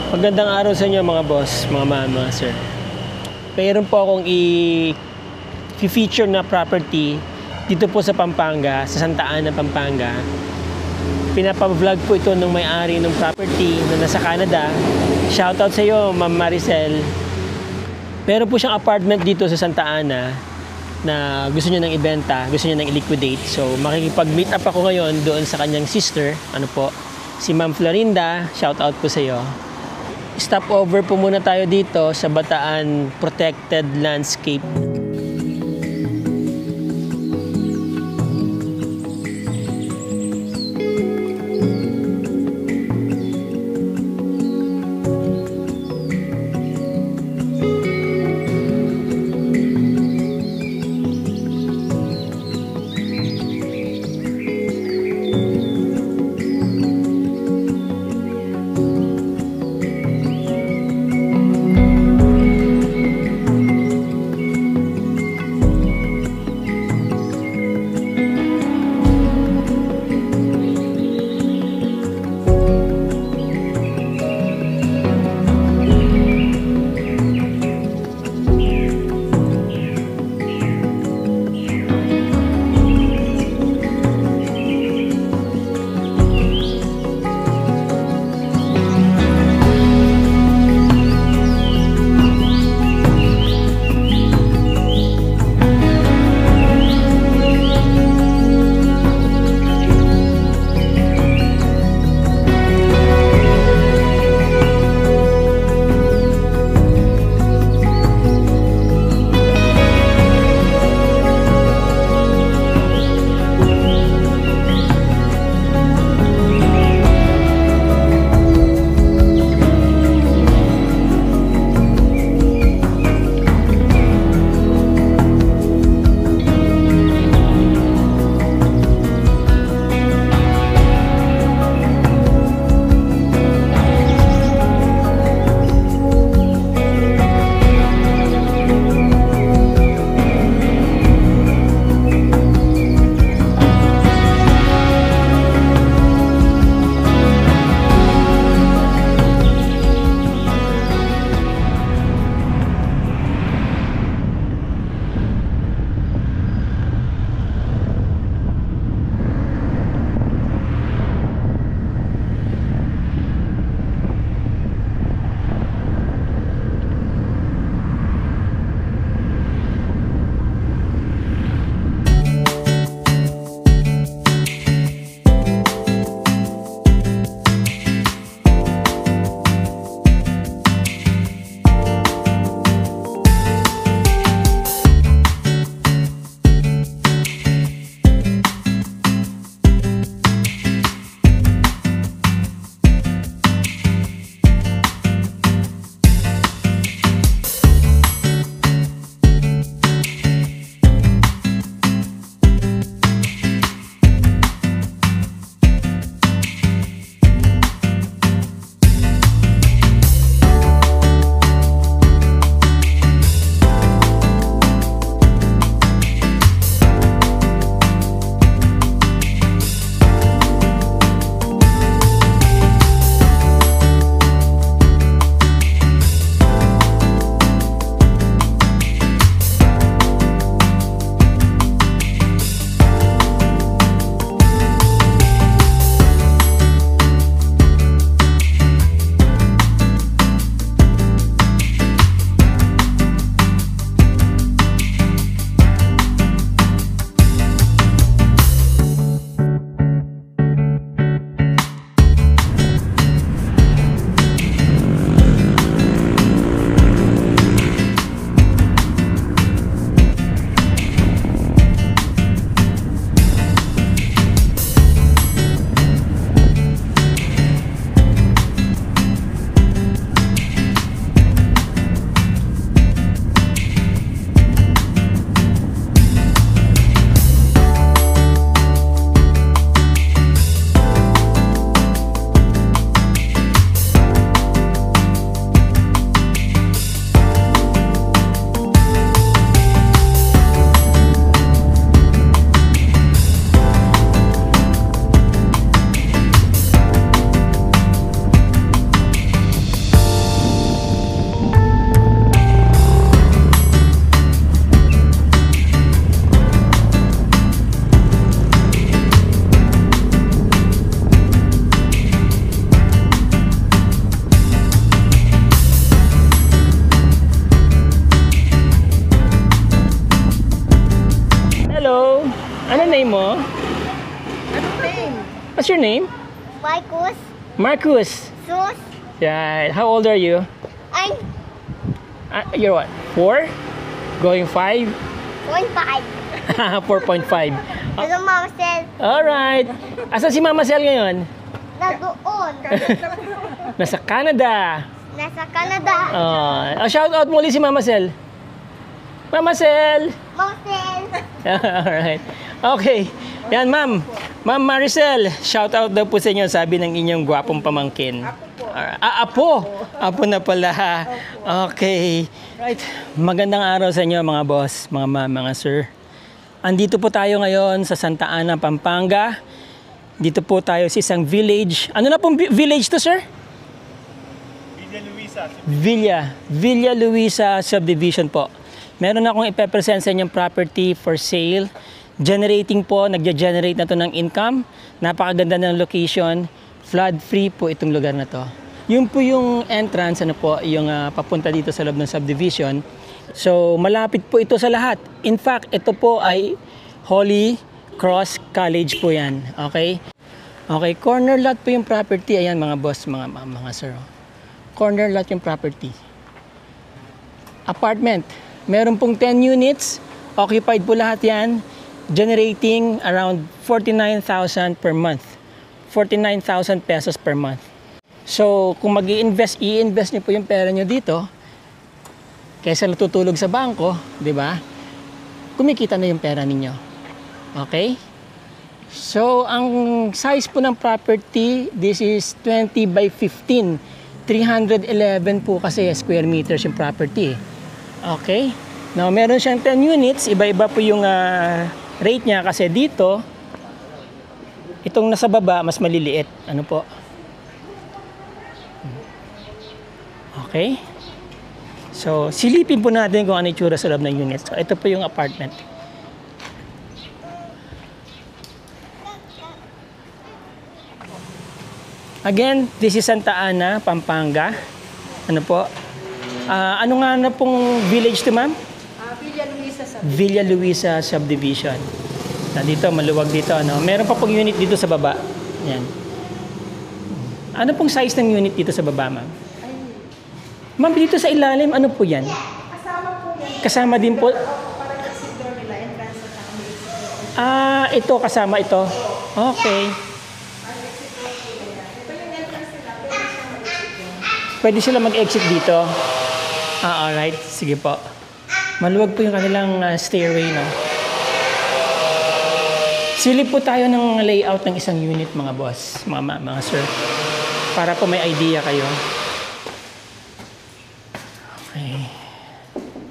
Magandang araw sa inyo mga boss, mga ma'am, mga sir. Mayroon po akong i-feature na property dito po sa Pampanga, sa Santa Ana, Pampanga. Pinapa-vlog po ito ng may-ari ng property na nasa Canada. Shoutout sa iyo, Ma'am Maricel. Meron po siyang apartment dito sa Santa Ana na gusto niya nang ibenta, gusto niya nang i-liquidate. So makikipag-meet up ako ngayon doon sa kanyang sister, si Ma'am Florinda. Shoutout po sa iyo. Stop over po muna tayo dito sa Bataan Protected Landscape. Ano name mo? Anong name? What's your name? Marcus, Marcus. Sus, Yeah. How old are you? I'm You're what? 4? Going 5? 1.5. 4.5. Ito Mama Sel, Alright. Asan si Mama Sel ngayon? na doon. Nasa Canada. Nasa Canada. Shout out muli si Mama Sel. Mama Sel. Mama Sel, Alright. Okay. Yan, ma'am. Ma'am Maricel, shout out daw po sa inyo, sabi ng inyong gwapong pamangkin. Apo. Apo na pala. Okay. Right. Magandang araw sa inyo mga boss, mga ma'am, mga sir. Andito po tayo ngayon sa Santa Ana, Pampanga. Dito po tayo sa isang village. Ano na pong village to, sir? Villa Luisa Subdivision po. Meron akong ipepresent sa inyong property for sale. Generating po, nagja-generate na to ng income. Napakaganda ng location. Flood-free po itong lugar na to. Yun po yung entrance, ano po, yung papunta dito sa loob ng subdivision. So, malapit po ito sa lahat. In fact, ito po ay Holy Cross College po yan. Okay? Okay, corner lot po yung property. Ayan mga boss, mga sir. Corner lot yung property. Apartment. Meron pong 10 units. Occupied po lahat yan. Generating around 49,000 per month. 49,000 pesos per month. So, kung i-invest niyo po yung pera niyo dito, kaysa natutulog sa bangko, di ba? Kumikita na yung pera ninyo. Okay? So, ang size po ng property, this is 20 by 15. 311 po kasi square meters yung property. Okay? Now, meron siyang 10 units. Iba-iba po yung rate niya kasi dito, itong nasa baba, mas maliliit. Ano po? Okay? So, silipin po natin kung ano yung tsura sa loob ng unit. So, ito po yung apartment. Again, this is Santa Ana, Pampanga. Ano po? Ano nga na pong village to, ma'am? Villa Luisa Subdivision. Dito, maluwag dito. Ano? Meron pa pong unit dito sa baba. Yan. Ano pong size ng unit dito sa baba, ma'am? Ma'am, dito sa ilalim, ano po yan? Kasama po yan. Kasama din po? Parang exit door nila, entrance at saka may exit door. Ito, kasama ito. Okay. Pwede sila mag-exit dito. Alright. Sige po. Maluwag po yung kanilang stairway, no? Silip po tayo ng layout ng isang unit, mga boss, mga sir. Para po may idea kayo. Okay.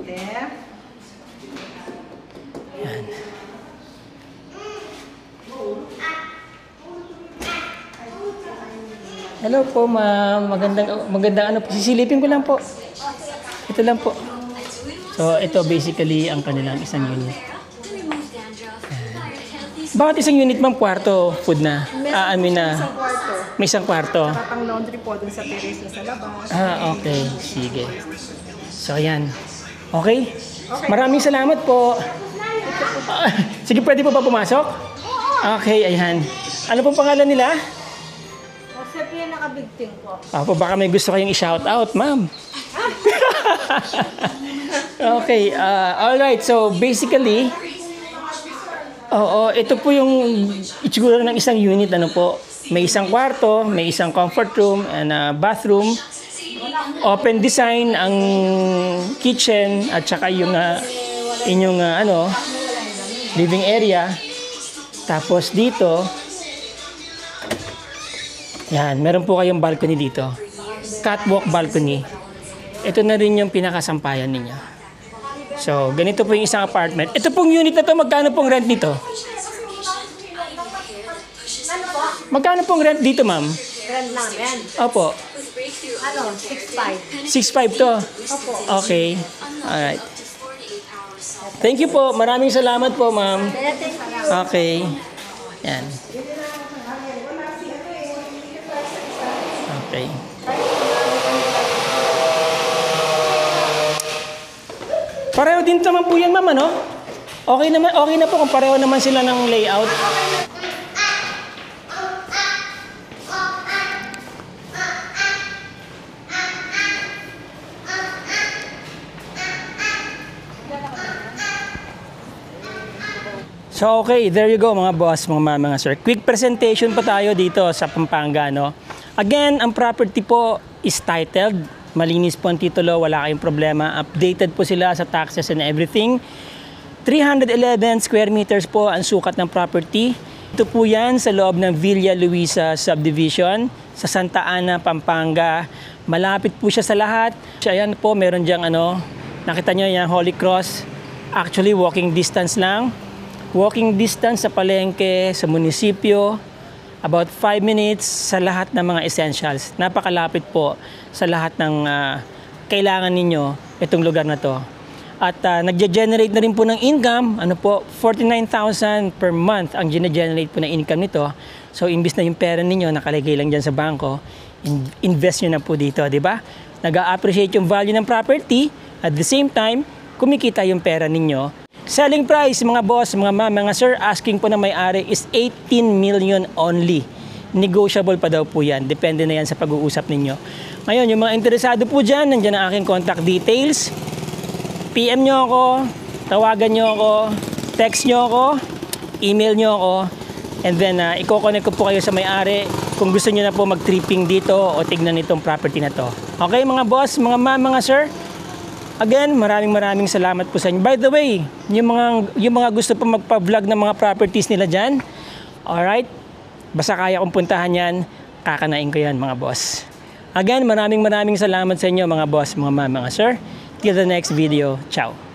Left. Yan. Hello po, ma'am. Magandang ano po. Sisilipin ko lang po. Ito lang po. So, ito basically ang kanilang isang unit. Bakit isang unit, ma'am? Kwarto, food na? Isang kwarto. May isang kwarto. Pang laundry po dun sa terrace na sa labas. Okay. Sige. So, ayan. Okay? Maraming salamat po. Sige, pwede po ba pumasok? Okay, ayan. Ano pong pangalan nila? Sabi yan nakabigting po. Baka may gusto kayong i-shout out, ma'am. Okay, alright. So, basically, ito po yung itsura ng isang unit. Ano po? May isang kwarto, may isang comfort room, and a bathroom. Open design ang kitchen at saka yung inyong living area. Tapos dito, yan, meron po kayong balcony dito. Catwalk balcony. Ito na rin yung pinakasampayan ninyo. So, ganito po yung isang apartment. Ito pong unit na to, magkano pong rent nito? Magkano pong rent dito, ma'am? Rent namin. Opo. 6.5. 6.5 to? Opo. Okay. Alright. Thank you po. Maraming salamat po, ma'am. Okay. Yan. Okay. Pareho din naman po yan, ma'am, ano? Okay na po kung pareho naman sila ng layout. So okay, there you go mga boss, mga sir. Quick presentation pa tayo dito sa Pampanga, no? Again, ang property po is titled. Malinis po ang titulo, wala kayong problema. Updated po sila sa taxes and everything. 311 square meters po ang sukat ng property. Ito po yan sa loob ng Villa Luisa Subdivision sa Santa Ana, Pampanga. Malapit po siya sa lahat. Ayan po, meron diyang nakita nyo yan, Holy Cross. Actually, walking distance lang. Walking distance sa palengke, sa munisipyo, about 5 minutes sa lahat ng mga essentials. Napakalapit po sa lahat ng kailangan ninyo itong lugar na to. At nagge-generate na rin po ng income, 49,000 per month ang gine-generate po ng income nito. So imbis na yung pera ninyo nakalagay lang dyan sa bangko, invest nyo na po dito, di ba? Nag-a-appreciate yung value ng property, at the same time, kumikita yung pera ninyo. Selling price, mga boss, mga sir, asking po na may-ari is 18 million only. Negotiable pa daw po yan. Depende na yan sa pag-uusap ninyo. Ngayon, yung mga interesado po dyan, nandiyan ang aking contact details. PM nyo ako, tawagan nyo ako, text nyo ako, email nyo ako, and then i-connect ko po kayo sa may-ari kung gusto nyo na po mag-tripping dito o tignan itong property na to. Okay mga boss, mga sir? Again, maraming salamat po sa inyo. By the way, yung mga gusto po magpa-vlog ng mga properties nila dyan, alright? Basta kaya kong puntahan yan, kakanain ko yan mga boss. Again, maraming salamat sa inyo mga boss, mga sir. Till the next video. Ciao.